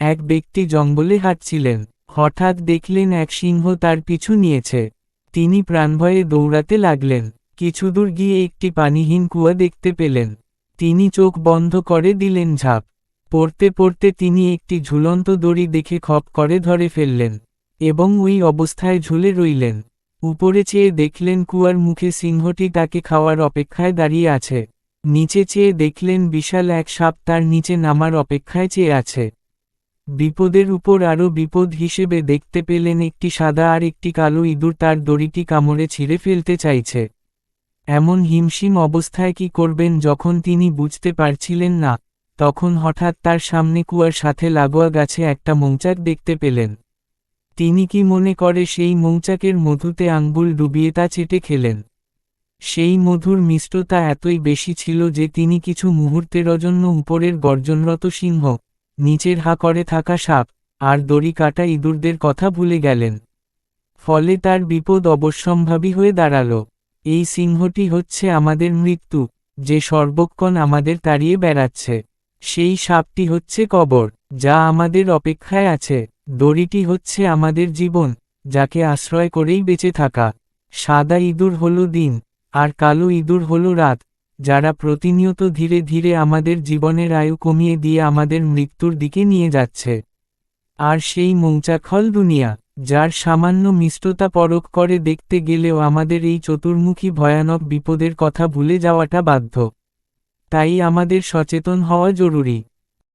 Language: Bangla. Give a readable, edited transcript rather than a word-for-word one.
এক ব্যক্তি জঙ্গলে হাঁটছিলেন। হঠাৎ দেখলেন এক সিংহ তার পিছু নিয়েছে। তিনি প্রাণভয়ে দৌড়াতে লাগলেন। কিছু দূর গিয়ে একটি পানিহীন কুয়া দেখতে পেলেন। তিনি চোখ বন্ধ করে দিলেন ঝাঁপ। পড়তে পড়তে তিনি একটি ঝুলন্ত দড়ি দেখে খপ করে ধরে ফেললেন এবং ওই অবস্থায় ঝুলে রইলেন। উপরে চেয়ে দেখলেন কুয়ার মুখে সিংহটি তাকে খাওয়ার অপেক্ষায় দাঁড়িয়ে আছে। নিচে চেয়ে দেখলেন বিশাল এক সাপ তার নিচে নামার অপেক্ষায় চেয়ে আছে। বিপদের উপর আরও বিপদ হিসেবে দেখতে পেলেন একটি সাদা আর একটি কালো ইঁদুর তার দড়িটি কামড়ে ছিঁড়ে ফেলতে চাইছে। এমন হিমশিম অবস্থায় কি করবেন যখন তিনি বুঝতে পারছিলেন না, তখন হঠাৎ তার সামনে কুয়ার সাথে লাগোয়া গাছে একটা মৌচাক দেখতে পেলেন। তিনি কি মনে করে সেই মৌচাকের মধুতে আঙ্গুল ডুবিয়ে তা চেটে খেলেন। সেই মধুর মিষ্টতা এতই বেশি ছিল যে তিনি কিছু মুহূর্তের জন্য উপরের গর্জনরত সিংহ, নিচের হা করে থাকা সাপ আর দড়ি কাটা ইঁদুরদের কথা ভুলে গেলেন। ফলে তার বিপদ অবশ্যম্ভাবী হয়ে দাঁড়াল। এই সিংহটি হচ্ছে আমাদের মৃত্যু, যে সর্বক্ষণ আমাদের তাড়িয়ে বেড়াচ্ছে। সেই সাপটি হচ্ছে কবর, যা আমাদের অপেক্ষায় আছে। দড়িটি হচ্ছে আমাদের জীবন, যাকে আশ্রয় করেই বেঁচে থাকা। সাদা ইঁদুর হলো দিন, আর কালো ইঁদুর হলো রাত, যারা প্রতিনিয়ত ধীরে ধীরে আমাদের জীবনের আয়ু কমিয়ে দিয়ে আমাদের মৃত্যুর দিকে নিয়ে যাচ্ছে। আর সেই মৌচাক হল দুনিয়া, যার সামান্য মিষ্টতা পরখ করে দেখতে গেলেও আমাদের এই চতুর্মুখী ভয়ানক বিপদের কথা ভুলে যাওয়াটা বাধ্য। তাই আমাদের সচেতন হওয়া জরুরি।